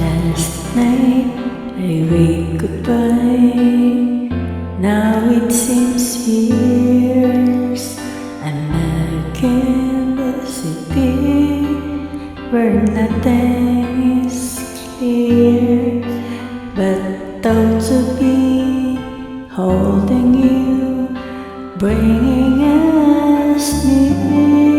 Last night I waved goodbye. Now it seems years. I'm back in the city where nothing is clear, but thoughts of me holding you, bringing us near.